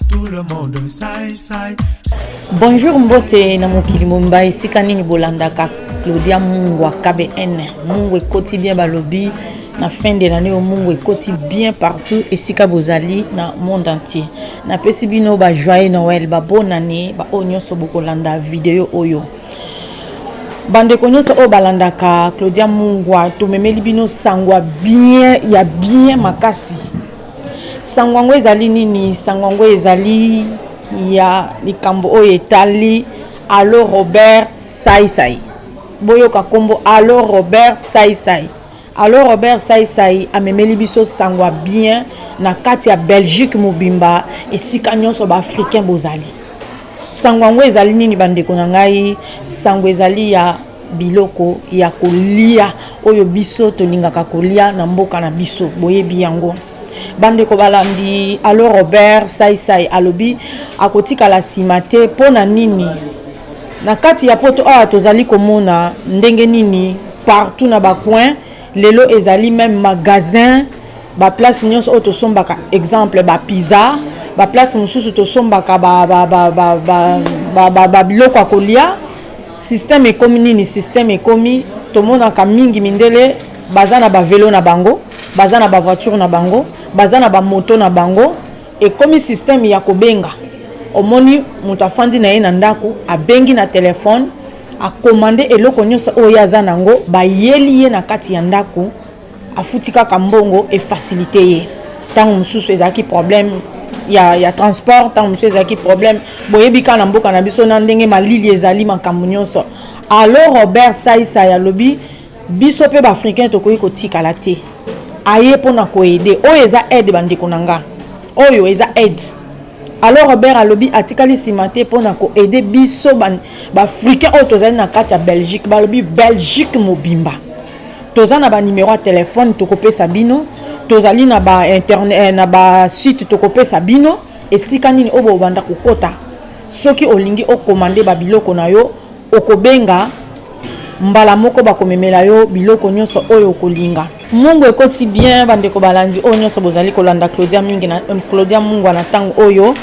Tout le monde sai. Bonjour mbote na mokili momba esika nini bolandaka Claudia Mungwa KBN. Mungu ekoti bien balobi na fin de l'année Mungu ekoti bien partout esika bozali na monde entier. Na pesi bino ba joyeux Noël, ba bonne année, ba onyoso bokolanda video oyo. Bande konyoso o balandaka Claudia Mungwa to memeli bino sangwa bien ya bien makasi. Sangwango ezali nini? Sangwango ezali ya likambo oyo etali Allo Robert Saisai. Boyoka kombo Allo Robert Saisai. Allo Robert Saisai amemeli biso sangwa bien na kati ya Belgique mobimba esika nyonso ba africain bozali. Sangwango ezali nini bandeko na ngai? Sango ezali ya biloko ya kolia oyo biso tolingaka kolia na mboka na biso boyebi yango. Bandeko balandi Allo Robert Saisai alobi akotika la simate pona nini na kati ya poto awa tozali komona ndenge nini partout na ba coin lelo ezali même magasin ba place nyonso oto sombaka exemple ba pizza ba place mususu to sombaka ba biloko akolia système ekomi nini système ekomi tomona ka mingi mindele bazana ba vélo na bango bazana ba voiture na bango bazana ba moto na bango et comme système ya kobenga omoni mutu afandi na ye na ndako abengi na telefone akomande eloko nyonso oyo aza nango bayeli ye na kati ya ndako afuti kaka mbongo e facilité ye tango mususu ezaki problème ya transport tango mususu ezaki problème boyebi kana mboka na biso na ndenge malili ezali makambo nyonso. Allo Robert Saisai alobi biso pe ba africain tokoki kotikala te aye pona ko aider oyo eza aide bandeko nanga oyo eza aide. Alors Robert alobi atikali simate pona ko aider biso ba africain oyo tozali na kati ya Belgique balobi Belgique mobimba tozana ba numéro ya téléphone tokopesa bino tozali na ba internet na ba site tokopesa bino esika nini obo banda kokota soki olingi okomande ba biloko na yo okobenga mbala moko bakomemela yo biloko nyonso oyo kolinga. Mungu ekoti bien bandeko balandi oyo nyonso bozali kolanda Claudia Mungwa na tango oyo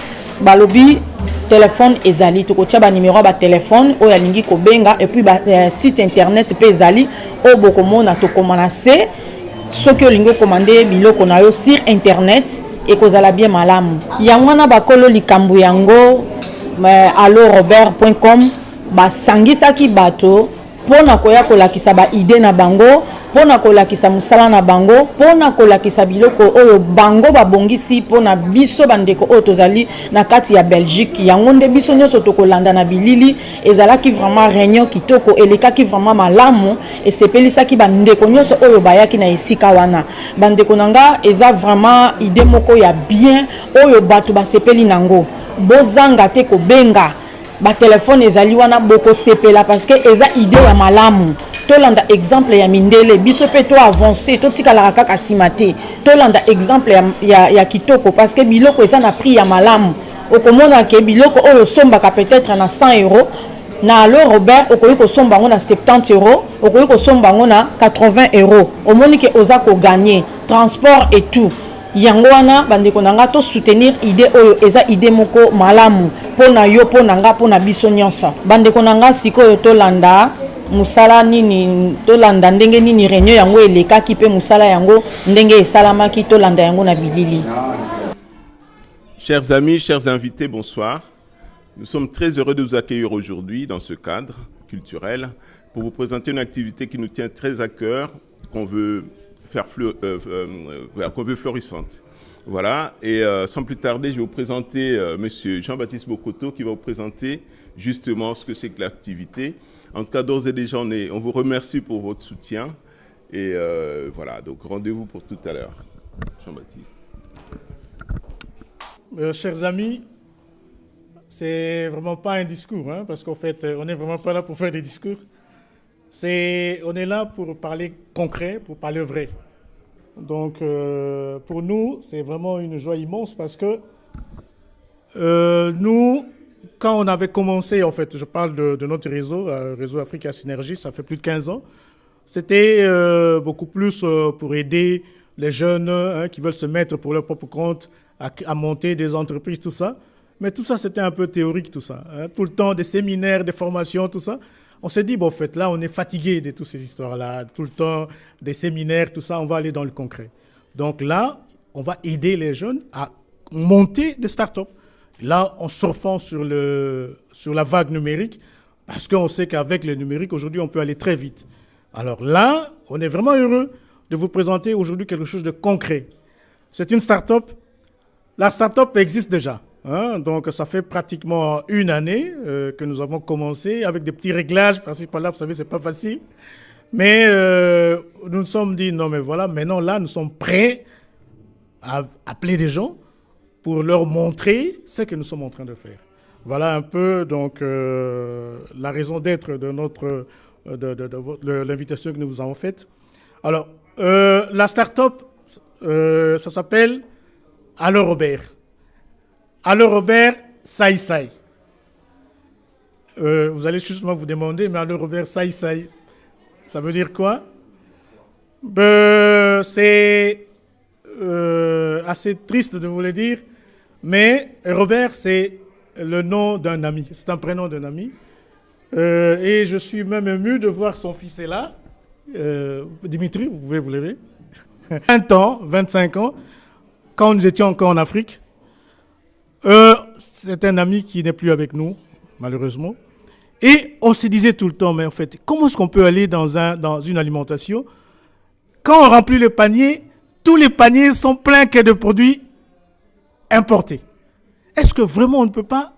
balobi téléphone ezali tokotia ba numéro ba téléphone oyo alingi kobenga et puis ba site internet pe ezali oyo bokomona tokomana se soki olingi komande biloko na yo sur internet ekozala bien malamu yango wana bakolo likambo yango allorobert.com basangisaki bato pona koya kolakisa ba idée na bango pona kolakisa musala na bango pona kolakisa biloko oyo bango babongisi pona biso bandeko oyo tozali na kati ya Belgique yango nde biso nyonso tokolanda na bilili ezalaki vraiment réunion kitoko elekaki vraiment malamu esepelisaki bandeko nyonso oyo bayaki na esika wana bandeko nanga eza vraiment idée moko ya bien oyo bato basepeli nango bozanga te kobenga ba téléphone ezali wana boko sepela parce que eza idée ya malamu tolanda exemple ya mindele biso pe to avancer to tikala kaka simate tolanda exemple ya kitoko parce que biloko eza na prix ya malamu okomona ke biloko oyo sombaka peut-être na 100 euros na Allo Robert okoyi ko somba ngo na 70 euros okoyi ko somba ngo na 80 euros omoni ke oza ko gagner transport et tout yango wana bandeko nanga to soutenir idée oyo eza idée moko malamu pona yo pona nga pona biso nyonso bandeko nanga sikoyo tolanda musala nini tolanda ndenge nini réunion yango elekaki pe musala yango ndenge esalamaki tolanda yango na bilili. Chers amis, chers invités, bonsoir. Nous sommes très heureux de vous accueillir aujourd'hui dans ce cadre culturel pour vous présenter une activité qui nous tient très à cœur, qu'on veut florissante. Voilà, et sans plus tarder, je vais vous présenter Monsieur Jean-Baptiste Bokoto qui va vous présenter justement ce que c'est que l'activité. En tout cas, d'ores et déjà, on vous remercie pour votre soutien. Et voilà, donc rendez-vous pour tout à l'heure. Jean-Baptiste. Chers amis, c'est vraiment pas un discours, hein, parce qu'en fait, on n'est vraiment pas là pour faire des discours. On est là pour parler concret, pour parler vrai. Donc, pour nous, c'est vraiment une joie immense parce que nous, quand on avait commencé, en fait, je parle de notre réseau, Réseau Africa Synergie, ça fait plus de 15 ans, c'était beaucoup plus pour aider les jeunes qui veulent se mettre pour leur propre compte à monter des entreprises, tout ça. Mais tout ça, c'était un peu théorique, tout ça. Hein. Tout le temps, des séminaires, des formations, tout ça. On s'est dit, bon, en fait, là, on est fatigué de toutes ces histoires-là. Tout le temps, des séminaires, tout ça, on va aller dans le concret. Donc là, on va aider les jeunes à monter des startups. Là, en surfant sur la vague numérique, parce qu'on sait qu'avec le numérique, aujourd'hui, on peut aller très vite. Alors là, on est vraiment heureux de vous présenter aujourd'hui quelque chose de concret. C'est une startup. La startup existe déjà. Hein, donc, ça fait pratiquement 1 année que nous avons commencé avec des petits réglages. Par-ci, par-là, vous savez, c'est pas facile. Mais nous nous sommes dit, non, mais voilà, maintenant, là, nous sommes prêts à appeler des gens pour leur montrer ce que nous sommes en train de faire. Voilà un peu, donc, la raison d'être de l'invitation que nous vous avons faite. Alors, la start-up, ça s'appelle Allo Robert. Allo Robert Sai Sai. Vous allez justement vous demander, mais Allo Robert Sai Sai, ça veut dire quoi? C'est assez triste de vous le dire, mais Robert, c'est le nom d'un ami, c'est un prénom d'un ami. Et je suis même ému de voir son fils est là. Dimitri, vous pouvez vous lever. 20 ans, 25 ans, quand nous étions encore en Afrique. C'est un ami qui n'est plus avec nous, malheureusement. Et on se disait tout le temps, mais en fait, comment est-ce qu'on peut aller dans une alimentation? Quand on remplit le panier, tous les paniers sont pleins que de produits importés. Est-ce que vraiment on ne peut pas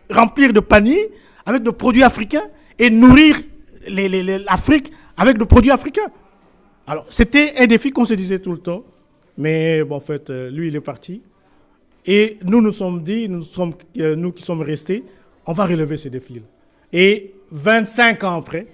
remplir de paniers avec des produits africains et nourrir l'Afrique avec des produits africains? Alors, c'était un défi qu'on se disait tout le temps. Mais bon, en fait, lui, il est parti. Et nous nous sommes dit, nous qui sommes restés, on va relever ces défis-là. Et 25 ans après,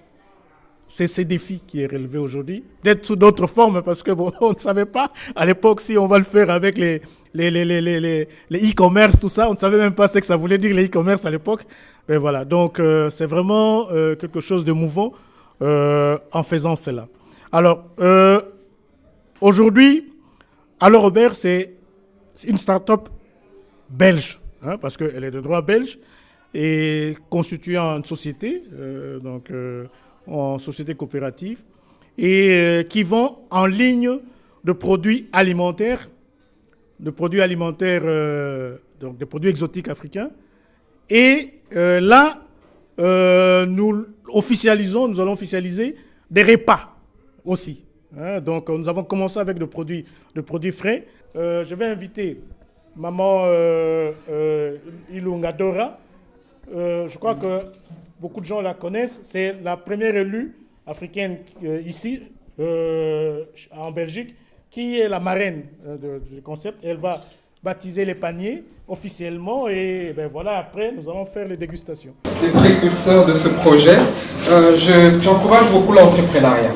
c'est ces défis qui est relevé aujourd'hui, peut-être sous d'autres formes, parce que bon, on ne savait pas à l'époque si on va le faire avec les e-commerce, tout ça. On ne savait même pas ce que ça voulait dire, les e-commerce à l'époque. Mais voilà, donc c'est vraiment quelque chose de mouvant en faisant cela. Alors, aujourd'hui, Allo Robert, c'est une start-up belge, hein, parce qu'elle est de droit belge, et constituant une société, en société coopérative, et qui vend en ligne de produits alimentaires, donc des produits exotiques africains. Et là, nous allons officialiser des repas aussi. Hein, donc, nous avons commencé avec des produits frais. Je vais inviter Maman Ilungadora. Je crois que beaucoup de gens la connaissent. C'est la première élue africaine ici, en Belgique, qui est la marraine du concept. Elle va baptiser les paniers officiellement et ben voilà, après, nous allons faire les dégustations. Les précurseurs de ce projet, j'encourage beaucoup l'entrepreneuriat.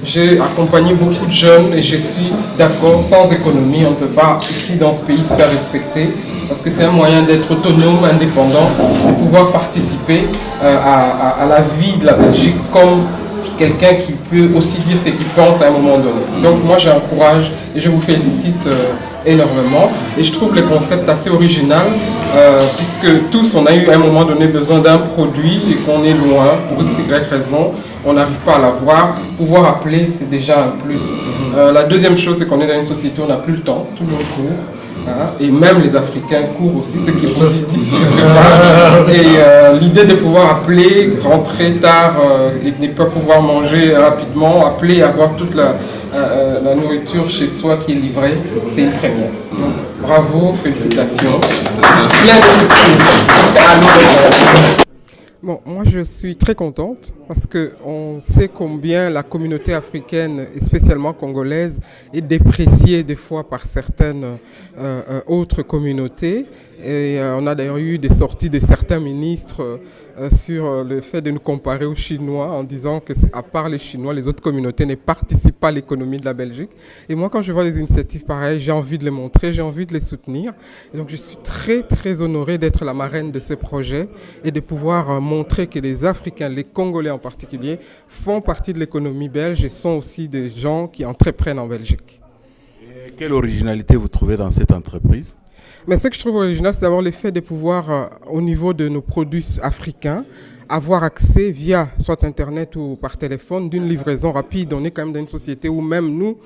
J'ai accompagné beaucoup de jeunes et je suis d'accord, sans économie, on ne peut pas ici dans ce pays se faire respecter parce que c'est un moyen d'être autonome, indépendant, de pouvoir participer à la vie de la Belgique comme quelqu'un qui peut aussi dire ce qu'il pense à un moment donné. Donc moi j'encourage et je vous félicite énormément et je trouve le concept assez original puisque tous on a eu à un moment donné besoin d'un produit et qu'on est loin pour x, y raison, on n'arrive pas à l'avoir. Pouvoir appeler c'est déjà un plus. La deuxième chose c'est qu'on est dans une société où on n'a plus le temps, tout le monde court. Hein, et même les Africains courent aussi, ce qui est positif. Et l'idée de pouvoir appeler, rentrer tard et de ne pas pouvoir manger rapidement, appeler et avoir toute la nourriture chez soi qui est livrée, c'est une première. Donc bravo, félicitations. Plein de succès. Bon, moi je suis très contente parce qu'on sait combien la communauté africaine, et spécialement congolaise, est dépréciée des fois par certaines autres communautés. Et on a d'ailleurs eu des sorties de certains ministres sur le fait de nous comparer aux Chinois en disant que à part les Chinois, les autres communautés ne participent pas à l'économie de la Belgique. Et moi, quand je vois des initiatives pareilles, j'ai envie de les montrer, j'ai envie de les soutenir. Et donc je suis très très honoré d'être la marraine de ce projet et de pouvoir montrer que les Africains, les Congolais en particulier, font partie de l'économie belge et sont aussi des gens qui entreprennent en Belgique. quelle originalité vous trouvez dans cette entreprise? Mais ce que je trouve original, c'est d'abord le fait de pouvoir, au niveau de nos produits africains, avoir accès via soit Internet ou par téléphone d'une livraison rapide. On est quand même dans une société où même nous,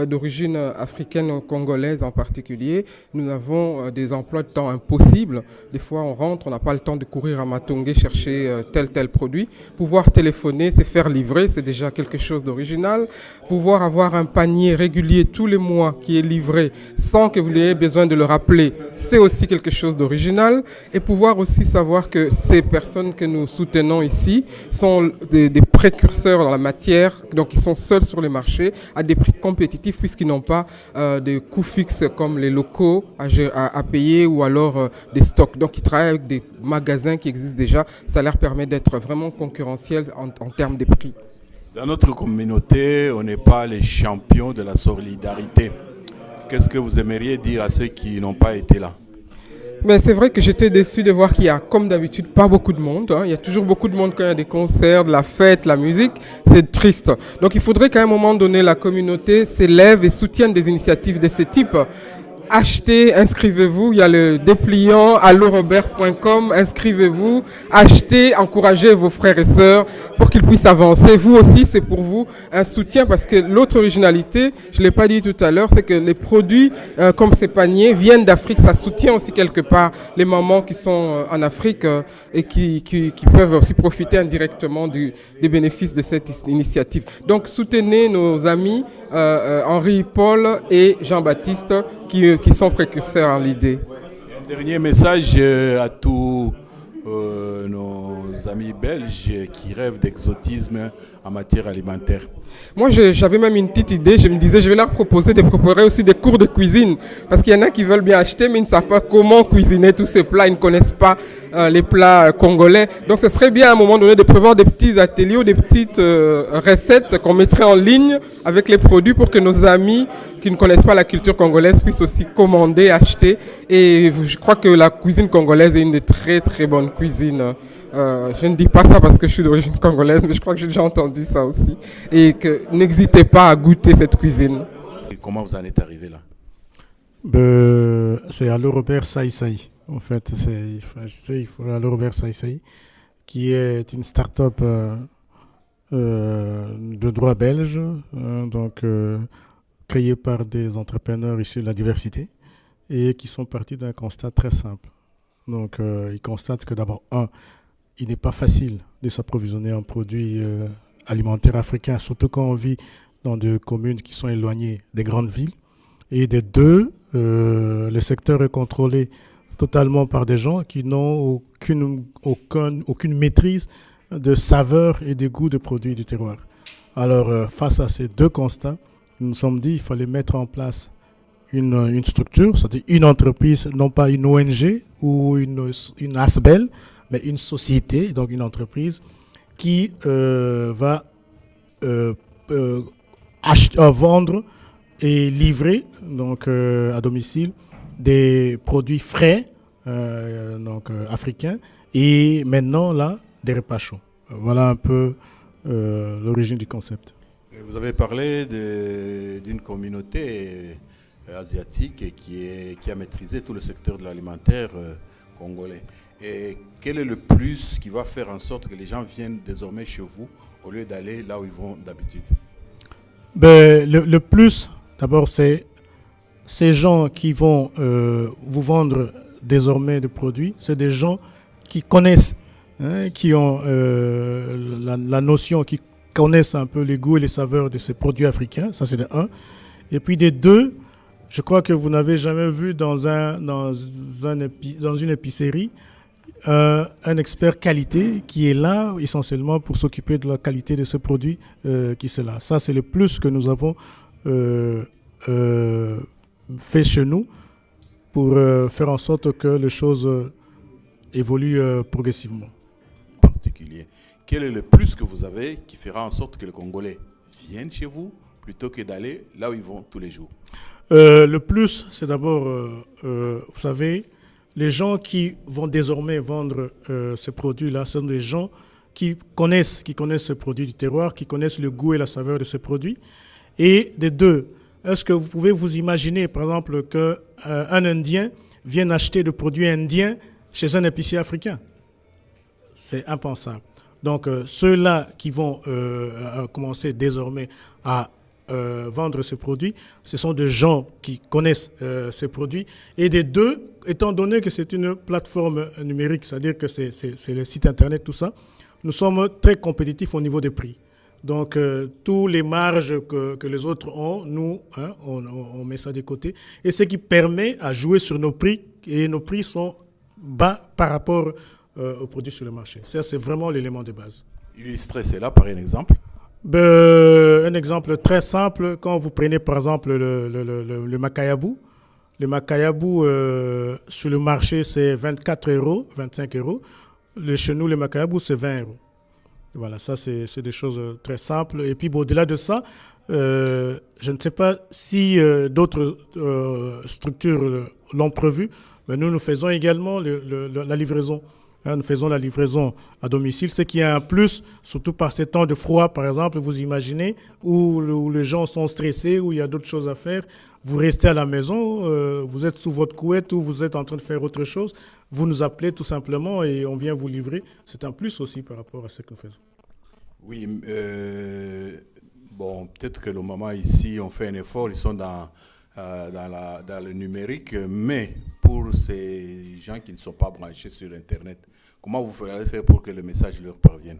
d'origine africaine congolaise en particulier, nous avons des emplois de temps impossibles. Des fois, on rentre, on n'a pas le temps de courir à Matongé chercher tel produit. Pouvoir téléphoner, c'est faire livrer, c'est déjà quelque chose d'original. Pouvoir avoir un panier régulier tous les mois qui est livré sans que vous ayez besoin de le rappeler, c'est aussi quelque chose d'original. Et pouvoir aussi savoir que ces personnes que nous soutenons ici sont des précurseurs dans la matière, donc ils sont seuls sur les marchés à des prix compétitifs puisqu'ils n'ont pas de coûts fixes comme les locaux à payer ou alors des stocks. Donc ils travaillent avec des magasins qui existent déjà, ça leur permet d'être vraiment concurrentiels en termes de prix. Dans notre communauté, on n'est pas les champions de la solidarité. Qu'est-ce que vous aimeriez dire à ceux qui n'ont pas été là? Mais c'est vrai que j'étais déçu de voir qu'il y a, comme d'habitude, pas beaucoup de monde. Il y a toujours beaucoup de monde quand il y a des concerts, de la fête, la musique. C'est triste. Donc il faudrait qu'à un moment donné, la communauté s'élève et soutienne des initiatives de ce type. Achetez, inscrivez-vous, il y a le dépliant allorobert.com, inscrivez-vous, achetez, encouragez vos frères et sœurs pour qu'ils puissent avancer. Vous aussi, c'est pour vous un soutien parce que l'autre originalité, je ne l'ai pas dit tout à l'heure, c'est que les produits comme ces paniers viennent d'Afrique. Ça soutient aussi quelque part les mamans qui sont en Afrique et qui peuvent aussi profiter indirectement des bénéfices de cette initiative. Donc soutenez nos amis Henri, Paul et Jean-Baptiste qui sont précurseurs en l'idée. Un dernier message à tous nos amis belges qui rêvent d'exotisme en matière alimentaire. Moi, j'avais même une petite idée. Je me disais, je vais leur proposer de préparer aussi des cours de cuisine. Parce qu'il y en a qui veulent bien acheter, mais ils ne savent pas comment cuisiner tous ces plats. Ils ne connaissent pas les plats congolais. Donc, ce serait bien à un moment donné de prévoir des petits ateliers ou des petites recettes qu'on mettrait en ligne avec les produits pour que nos amis qui ne connaissent pas la culture congolaise puissent aussi commander, acheter. Et je crois que la cuisine congolaise est une des très, très bonnes cuisines. Je ne dis pas ça parce que je suis d'origine congolaise, mais je crois que j'ai déjà entendu ça aussi. Et que n'hésitez pas à goûter cette cuisine. Et comment vous en êtes arrivé là? C'est Allo Robert Saïsaï. En fait, il faut Allo Robert Saïsaï, qui est une start-up de droit belge, créée par des entrepreneurs issus de la diversité et qui sont partis d'un constat très simple. Donc, ils constatent que d'abord, il n'est pas facile de s'approvisionner en produits alimentaires africains, surtout quand on vit dans des communes qui sont éloignées des grandes villes. Et de deux, le secteur est contrôlé totalement par des gens qui n'ont aucune maîtrise de saveur et de goût des produits du terroir. Alors, face à ces deux constats, nous nous sommes dit qu'il fallait mettre en place une structure, c'est-à-dire une entreprise, non pas une ONG ou une ASBEL, mais une société, donc une entreprise qui va vendre et livrer donc, à domicile des produits frais africains et maintenant là des repas chauds. Voilà un peu l'origine du concept. Vous avez parlé d'une communauté asiatique qui a maîtrisé tout le secteur de l'alimentaire congolais. Et quel est le plus qui va faire en sorte que les gens viennent désormais chez vous au lieu d'aller là où ils vont d'habitude? Le plus, d'abord, c'est ces gens qui vont vous vendre désormais des produits. C'est des gens qui connaissent, qui ont la notion, qui connaissent un peu les goûts et les saveurs de ces produits africains. Ça, c'est de un. Et puis de deux, je crois que vous n'avez jamais vu dans une épicerie un expert qualité qui est là essentiellement pour s'occuper de la qualité de ce produit qui est là. Ça, c'est le plus que nous avons fait chez nous pour faire en sorte que les choses évoluent progressivement. Particulier. Quel est le plus que vous avez qui fera en sorte que les Congolais viennent chez vous plutôt que d'aller là où ils vont tous les jours? Le plus, c'est d'abord, vous savez, les gens qui vont désormais vendre ces produits-là, ce sont des gens qui connaissent ces produits du terroir, qui connaissent le goût et la saveur de ces produits. Et des deux, Est-ce que vous pouvez vous imaginer, par exemple, qu'un Indien vienne acheter des produits indiens chez un épicier africain? C'est impensable. Donc, ceux-là qui vont commencer désormais à vendre ces produits, ce sont des gens qui connaissent ces produits. Et des deux, étant donné que c'est une plateforme numérique, c'est-à-dire que c'est le site Internet, tout ça, nous sommes très compétitifs au niveau des prix. Donc, tous les marges que les autres ont, nous, on met ça de côté. Et ce qui permet à jouer sur nos prix. Et nos prix sont bas par rapport aux produits sur le marché. Ça, c'est vraiment l'élément de base. Illustrez cela par un exemple. Un exemple très simple, quand vous prenez par exemple le macayabou. Le macayabou, sur le marché, c'est 24 €, 25 €. Chez nous, le macayabou, c'est 20 €. Voilà, ça, c'est des choses très simples. Et puis, au-delà de ça, je ne sais pas si d'autres structures l'ont prévu, mais nous faisons également la livraison. Nous faisons la livraison à domicile, ce qui est un plus, surtout par ces temps de froid, par exemple, vous imaginez, où les gens sont stressés, où il y a d'autres choses à faire. Vous restez à la maison, vous êtes sous votre couette ou vous êtes en train de faire autre chose. Vous nous appelez tout simplement et on vient vous livrer. C'est un plus aussi par rapport à ce que nous faisons. Oui, bon, peut-être que le moment ici, on fait un effort, ils sont dans le numérique, mais pour ces gens qui ne sont pas branchés sur Internet, comment vous ferez faire pour que le message leur parvienne?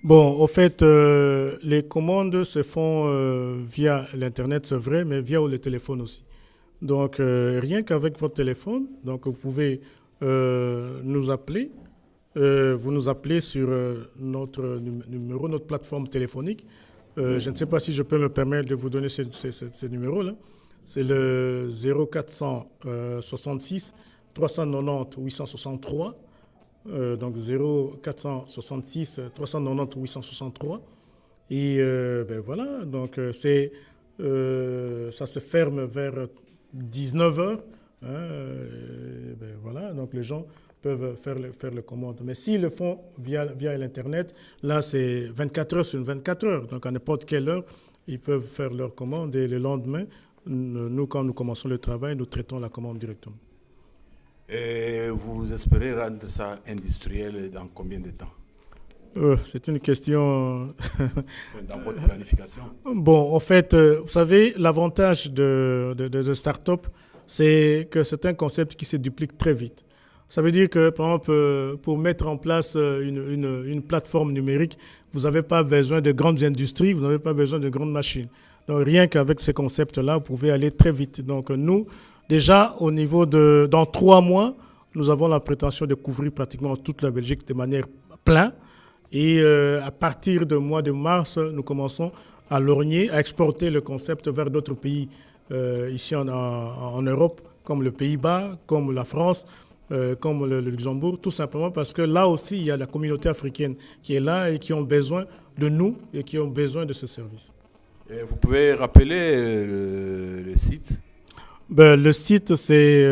Bon, au fait, les commandes se font via l'Internet, c'est vrai, mais via le téléphone aussi. Donc, rien qu'avec votre téléphone, donc vous pouvez nous appeler. Vous nous appelez sur notre numéro, notre plateforme téléphonique. Je ne sais pas si je peux me permettre de vous donner ce numéro-là. C'est le 0466 390 863. Donc 0466 390 863. Et voilà, donc ça se ferme vers 19h. Voilà, donc les gens peuvent faire le commande. Mais s'ils le font via l'Internet, là, c'est 24 heures sur 24 heures. Donc, à n'importe quelle heure, ils peuvent faire leur commande. Et le lendemain, nous, quand nous commençons le travail, nous traitons la commande directement. Et vous espérez rendre ça industriel dans combien de temps? C'est une question... Dans votre planification? Bon, en fait, vous savez, l'avantage de start-up, c'est que c'est un concept qui se duplique très vite. Ça veut dire que, par exemple, pour mettre en place une plateforme numérique, vous n'avez pas besoin de grandes industries, vous n'avez pas besoin de grandes machines. Donc, rien qu'avec ces concepts-là, vous pouvez aller très vite. Donc, nous, déjà, au niveau dans 3 mois, nous avons la prétention de couvrir pratiquement toute la Belgique de manière pleine. Et à partir du mois de mars, nous commençons à lorgner, à exporter le concept vers d'autres pays ici en Europe, comme le Pays-Bas, comme la France, comme le Luxembourg, tout simplement parce que là aussi, il y a la communauté africaine qui est là et qui ont besoin de nous et qui ont besoin de ce service. Et vous pouvez rappeler le site? Le site, c'est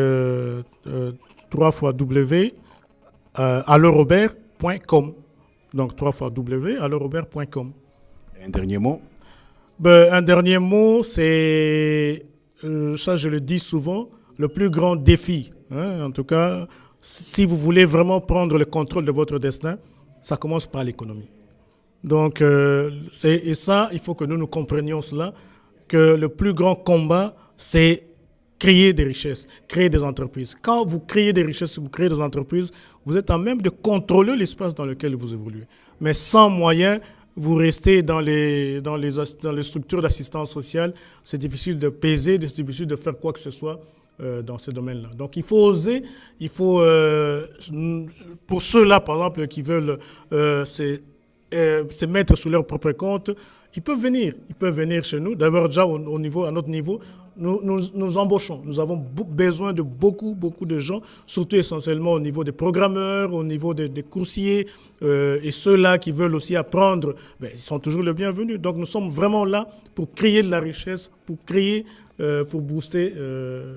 www.allorobert.com. Donc, www.allorobert.com. Un dernier mot? Un dernier mot, c'est, ça je le dis souvent, le plus grand défi. En tout cas, si vous voulez vraiment prendre le contrôle de votre destin, ça commence par l'économie. Donc, et ça, il faut que nous comprenions cela, que le plus grand combat, c'est créer des richesses, créer des entreprises. Quand vous créez des richesses, vous créez des entreprises, vous êtes en même de contrôler l'espace dans lequel vous évoluez. Mais sans moyens, vous restez dans les structures d'assistance sociale, c'est difficile de peser, c'est difficile de faire quoi que ce soit dans ces domaines-là. Donc il faut oser, il faut, pour ceux-là par exemple qui veulent se mettre sous leur propre compte, ils peuvent venir chez nous. D'abord déjà à notre niveau, nous embauchons. Nous avons besoin de beaucoup de gens, surtout essentiellement au niveau des programmeurs, au niveau des coursiers, et ceux-là qui veulent aussi apprendre, ils sont toujours les bienvenus. Donc nous sommes vraiment là pour créer de la richesse, pour booster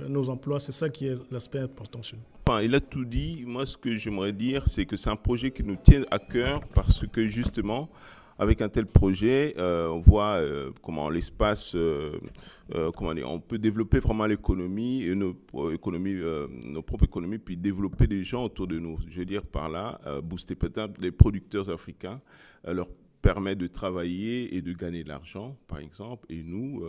nos emplois. C'est ça qui est l'aspect important chez nous. Il a tout dit. Moi, ce que j'aimerais dire, c'est que c'est un projet qui nous tient à cœur parce que justement, avec un tel projet, on voit comment l'espace, on peut développer vraiment l'économie, et nos propres économies, puis développer des gens autour de nous. Je veux dire par là, booster peut-être les producteurs africains, leur permet de travailler et de gagner de l'argent, par exemple, et nous,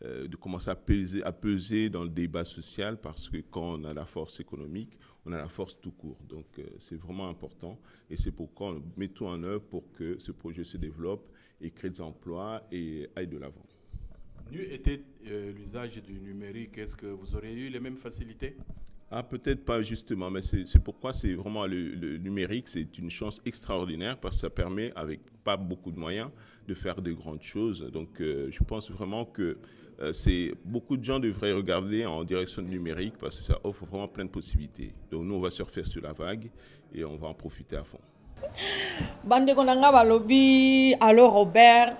de commencer à peser dans le débat social, parce que quand on a la force économique, on a la force tout court. Donc, c'est vraiment important, et c'est pourquoi on met tout en œuvre pour que ce projet se développe et crée des emplois et aille de l'avant. Nu était l'usage du numérique. Est-ce que vous auriez eu les mêmes facilités ? Peut-être pas justement, mais c'est pourquoi c'est vraiment le numérique, c'est une chance extraordinaire, parce que ça permet, avec pas beaucoup de moyens, de faire de grandes choses. Donc je pense vraiment que beaucoup de gens devraient regarder en direction du numérique, parce que ça offre vraiment plein de possibilités. Donc nous, on va surfer sur la vague et on va en profiter à fond. Bandeko nanga balobi alors Robert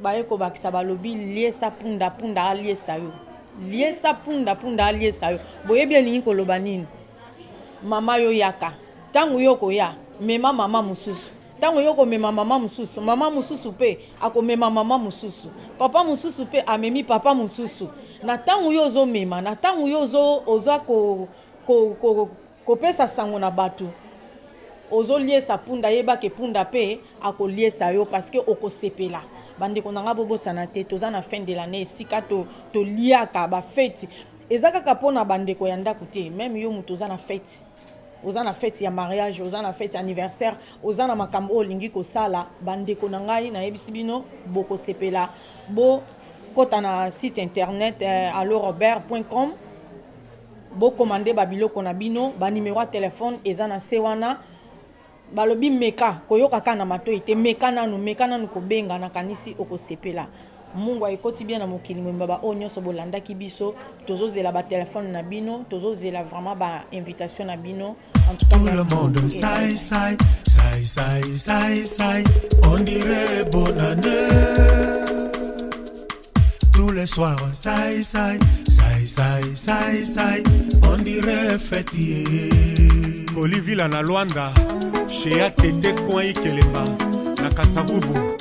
bayeko bakisa balobi liesa punda aliesa yo. Liesa punda aliesa yo. Boyebi elingi koloba nini? Mama yo yaka. Tangu yoko ya mema mama mususu. Tangu yoko mema mama mususu. Mama mususu pe akomema mama mususu. Papa mususu pe amemi papa mususu. Na tangu yo zo mema, na tangu yo zo oza ko pesa sango na batu. Ozo liesa punda yeba ke punda pe ako liesa yo, parce que oko sepela. Bande konanga bobo sanate toza na fin de l'année sika to liaka ba fête. Ezaka kapona bande ko yanda kuté, même yo mutoza na fête. Oza na fête ya mariage, oza na fête anniversaire, oza na makambo lingi ko sala, bande konanga na yebisi bino boko sepela. Bo kota na site internet allorobert.com. Bo commander babiloko na bino, ba numéro de téléphone eza na sewana. Balobi meka koyoka kana mato ite meka nanu ko benga na kanisi okosepela. Mungu ayekoti bien na mokili mbaba onyo so bolanda kibiso tozozela ba téléphone na bino, tozozela vraiment ba invitation na bino. En tout cas, tout le monde sai, on dirait bonne année. Tous les soirs sai, on dirait fêtier. Olivila na Luanda, chez Atete Kouai Kelemba, na Kasavubu.